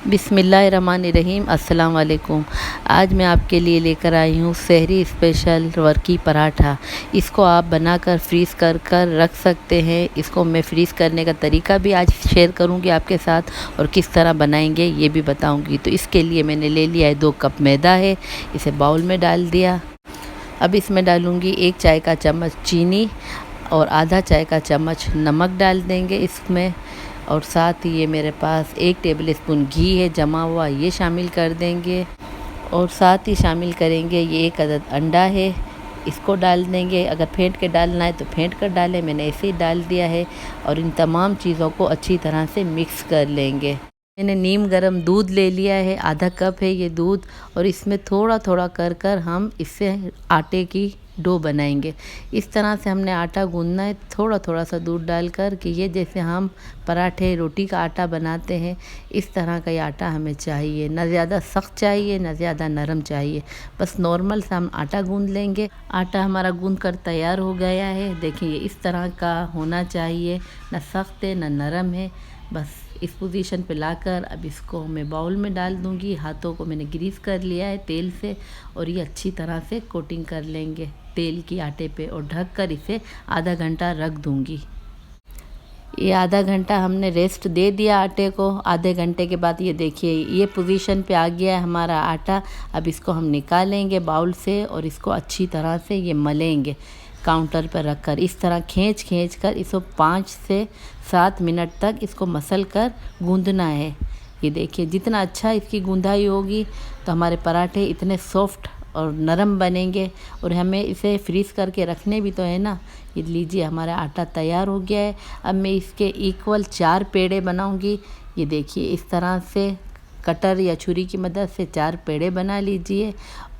बिस्मिल्लाहिर्रहमानिर्रहीम। अस्सलाम वालेकुम। आज मैं आपके लिए लेकर आई हूँ सहरी स्पेशल वर्की पराठा। इसको आप बनाकर फ्रीज़ कर रख सकते हैं। इसको मैं फ्रीज़ करने का तरीका भी आज शेयर करूँगी आपके साथ और किस तरह बनाएंगे ये भी बताऊँगी। तो इसके लिए मैंने ले लिया है 2 कप मैदा है, इसे बाउल में डाल दिया। अब इसमें डालूँगी 1 चाय का चम्मच चीनी और आधा चाय का चम्मच नमक डाल देंगे इसमें, और साथ ही ये मेरे पास 1 टेबल स्पून घी है जमा हुआ, ये शामिल कर देंगे। और साथ ही शामिल करेंगे ये 1 अदद अंडा है, इसको डाल देंगे। अगर फेंट के डालना है तो फेंट कर डालें, मैंने ऐसे ही डाल दिया है। और इन तमाम चीज़ों को अच्छी तरह से मिक्स कर लेंगे। मैंने नीम गरम दूध ले लिया है, आधा कप है ये दूध, और इसमें थोड़ा थोड़ा कर हम इससे आटे की डो बनाएंगे। इस तरह से हमने आटा गूंदना है, थोड़ा थोड़ा सा दूध डालकर, कि ये जैसे हम पराठे रोटी का आटा बनाते हैं इस तरह का ये आटा हमें चाहिए। ना ज़्यादा सख्त चाहिए ना ज़्यादा नरम चाहिए, बस नॉर्मल सा हम आटा गूंद लेंगे। आटा हमारा गूंद कर तैयार हो गया है। देखिए इस तरह का होना चाहिए, ना सख्त है ना नरम है। बस इस पोजीशन पे लाकर अब इसको मैं बाउल में डाल दूंगी। हाथों को मैंने ग्रीस कर लिया है तेल से, और ये अच्छी तरह से कोटिंग कर लेंगे तेल की आटे पे, और ढक कर इसे आधा घंटा रख दूंगी। ये आधा घंटा हमने रेस्ट दे दिया आटे को। आधे घंटे के बाद ये देखिए ये पोजीशन पे आ गया है हमारा आटा। अब इसको हम निकालेंगे बाउल से और इसको अच्छी तरह से ये मलेंगे काउंटर पर रखकर। इस तरह खींच कर इसको 5 से 7 मिनट तक इसको मसल कर गूंदना है। ये देखिए जितना अच्छा इसकी गूंदाई होगी तो हमारे पराठे इतने सॉफ्ट और नरम बनेंगे। और हमें इसे फ्रीज़ करके रखने भी तो है ना। ये लीजिए हमारा आटा तैयार हो गया है। अब मैं इसके इक्वल 4 पेड़े बनाऊंगी। ये देखिए इस तरह से कटर या छुरी की मदद से 4 पेड़े बना लीजिए।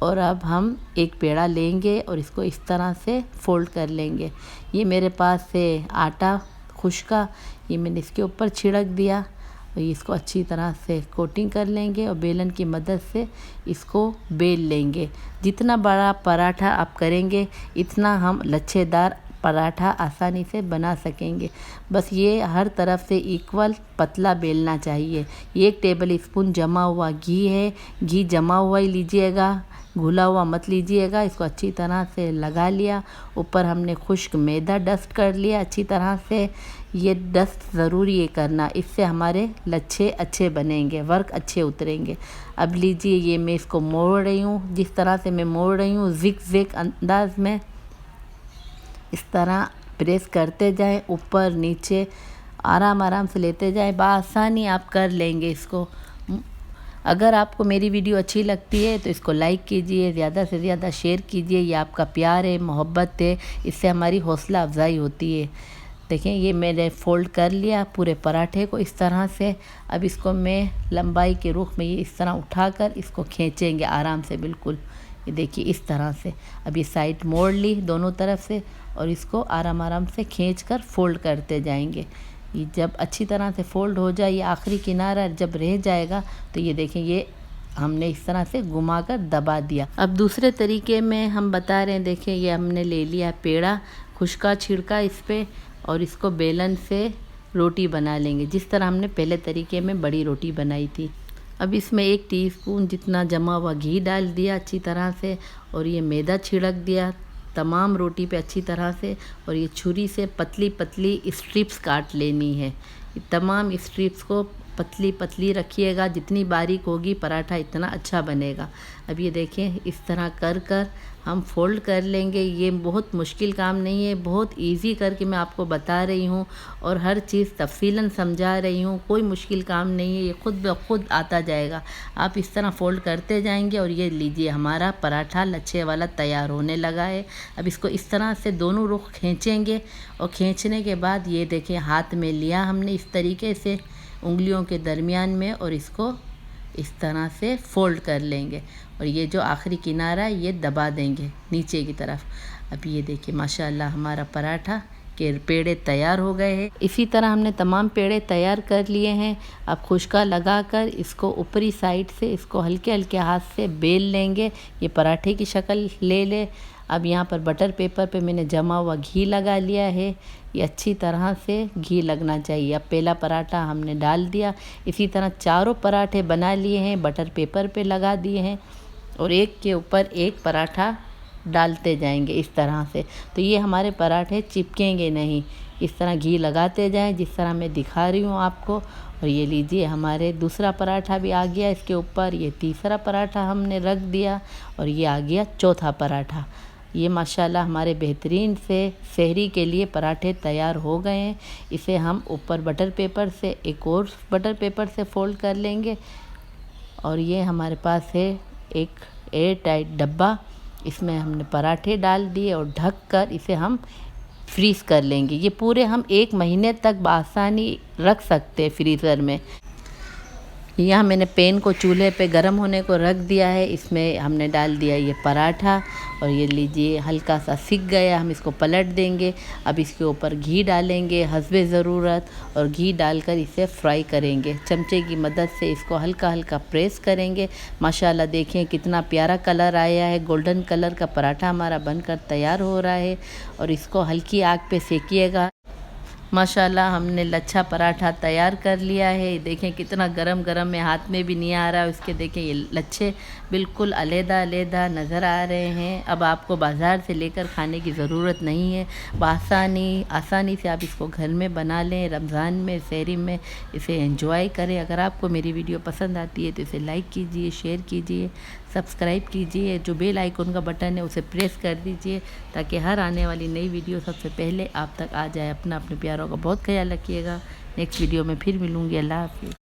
और अब हम एक पेड़ा लेंगे और इसको इस तरह से फोल्ड कर लेंगे। ये मेरे पास है आटा खुश्का, ये मैंने इसके ऊपर छिड़क दिया और इसको अच्छी तरह से कोटिंग कर लेंगे और बेलन की मदद से इसको बेल लेंगे। जितना बड़ा पराठा आप करेंगे इतना हम लच्छेदार पराठा आसानी से बना सकेंगे। बस ये हर तरफ से इक्वल पतला बेलना चाहिए। 1 टेबल स्पून जमा हुआ घी है, घी जमा हुआ ही लीजिएगा, घुला हुआ मत लीजिएगा। इसको अच्छी तरह से लगा लिया। ऊपर हमने खुश्क मैदा डस्ट कर लिया अच्छी तरह से। ये डस्ट ज़रूरी है करना, इससे हमारे लच्छे अच्छे बनेंगे, वर्क अच्छे उतरेंगे। अब लीजिए ये मैं इसको मोड़ रही हूँ। जिस तरह से मैं मोड़ रही हूँ ज़िग अंदाज में इस तरह प्रेस करते जाएं, ऊपर नीचे आराम से लेते जाएं। बआसानी आप कर लेंगे इसको। अगर आपको मेरी वीडियो अच्छी लगती है तो इसको लाइक कीजिए, ज़्यादा से ज़्यादा शेयर कीजिए। ये आपका प्यार है, मोहब्बत है, इससे हमारी हौसला अफजाई होती है। देखें ये मैंने फ़ोल्ड कर लिया पूरे पराठे को इस तरह से। अब इसको मैं लंबाई के रुख में ये इस तरह उठाकर इसको खींचेंगे आराम से, बिल्कुल ये देखिए इस तरह से। अब ये साइड मोड़ ली दोनों तरफ से और इसको आराम से खींचकर फ़ोल्ड करते जाएंगे। ये जब अच्छी तरह से फ़ोल्ड हो जाए, ये आखिरी किनारा जब रह जाएगा तो ये देखें ये हमने इस तरह से घुमाकर दबा दिया। अब दूसरे तरीके में हम बता रहे हैं। देखें ये हमने ले लिया पेड़ा, खुश्का छिड़का इस पर, और इसको बेलन से रोटी बना लेंगे जिस तरह हमने पहले तरीके में बड़ी रोटी बनाई थी। अब इसमें 1 टीस्पून जितना जमा हुआ घी डाल दिया अच्छी तरह से, और ये मैदा छिड़क दिया तमाम रोटी पे अच्छी तरह से। और ये छुरी से पतली पतली स्ट्रिप्स काट लेनी है। ये तमाम स्ट्रिप्स को पतली पतली रखिएगा, जितनी बारीक होगी पराठा इतना अच्छा बनेगा। अब ये देखें इस तरह कर हम फोल्ड कर लेंगे। ये बहुत मुश्किल काम नहीं है, बहुत इजी करके मैं आपको बता रही हूँ और हर चीज़ तफसीलन समझा रही हूँ। कोई मुश्किल काम नहीं है, ये खुद ब खुद आता जाएगा। आप इस तरह फोल्ड करते जाएंगे और ये लीजिए हमारा पराठा लच्छे वाला तैयार होने लगा है। अब इसको इस तरह से दोनों रुख खींचेंगे, और खींचने के बाद ये देखें हाथ में लिया हमने इस तरीके से उंगलियों के दरमियान में, और इसको इस तरह से फ़ोल्ड कर लेंगे। और ये जो आखिरी किनारा है ये दबा देंगे नीचे की तरफ। अब ये देखिए माशाल्लाह हमारा पराठा के पेड़े तैयार हो गए हैं। इसी तरह हमने तमाम पेड़े तैयार कर लिए हैं। अब खुशका लगाकर इसको ऊपरी साइड से इसको हल्के हल्के हाथ से बेल लेंगे। ये पराठे की शक्ल ले ले। अब यहाँ पर बटर पेपर पे मैंने जमा हुआ घी लगा लिया है। ये अच्छी तरह से घी लगना चाहिए। अब पहला पराठा हमने डाल दिया। इसी तरह चारों पराठे बना लिए हैं, बटर पेपर पे लगा दिए हैं और एक के ऊपर एक पराठा डालते जाएंगे इस तरह से। तो ये हमारे पराठे चिपकेंगे नहीं। इस तरह घी लगाते जाएं जिस तरह मैं दिखा रही हूँ आपको। और ये लीजिए हमारे दूसरा पराठा भी आ गया इसके ऊपर। ये तीसरा पराठा हमने रख दिया और ये आ गया चौथा पराठा। ये माशाल्लाह हमारे बेहतरीन से सहरी के लिए पराठे तैयार हो गए हैं। इसे हम ऊपर बटर पेपर से एक और बटर पेपर से फोल्ड कर लेंगे। और ये हमारे पास है एक एयर टाइट डब्बा। इसमें हमने पराठे डाल दिए और ढक कर इसे हम फ्रीज़ कर लेंगे। ये पूरे हम 1 महीने तक बआसानी रख सकते हैं फ्रीज़र में। यहाँ मैंने पैन को चूल्हे पे गरम होने को रख दिया है। इसमें हमने डाल दिया ये पराठा और ये लीजिए हल्का सा सिक गया। हम इसको पलट देंगे। अब इसके ऊपर घी डालेंगे हस्बे ज़रूरत और घी डालकर इसे फ्राई करेंगे। चमचे की मदद से इसको हल्का हल्का प्रेस करेंगे। माशाल्लाह देखें कितना प्यारा कलर आया है। गोल्डन कलर का पराठा हमारा बनकर तैयार हो रहा है और इसको हल्की आग पे सेकिएगा। माशाल्लाह हमने लच्छा पराठा तैयार कर लिया है। देखें कितना गरम गरम है, हाथ में भी नहीं आ रहा है उसके। देखें ये लच्छे बिल्कुल अलग अलग नज़र आ रहे हैं। अब आपको बाज़ार से लेकर खाने की ज़रूरत नहीं है। आसानी से आप इसको घर में बना लें। रमज़ान में सहरी में इसे एंजॉय करें। अगर आपको मेरी वीडियो पसंद आती है तो इसे लाइक कीजिए, शेयर कीजिए, सब्सक्राइब कीजिए। जो बेल आइकन का बटन है उसे प्रेस कर दीजिए ताकि हर आने वाली नई वीडियो सबसे पहले आप तक आ जाए। अपने प्यारों का बहुत ख्याल रखिएगा। नेक्स्ट वीडियो में फिर मिलूँगी। अल्लाह हाफ़िज़।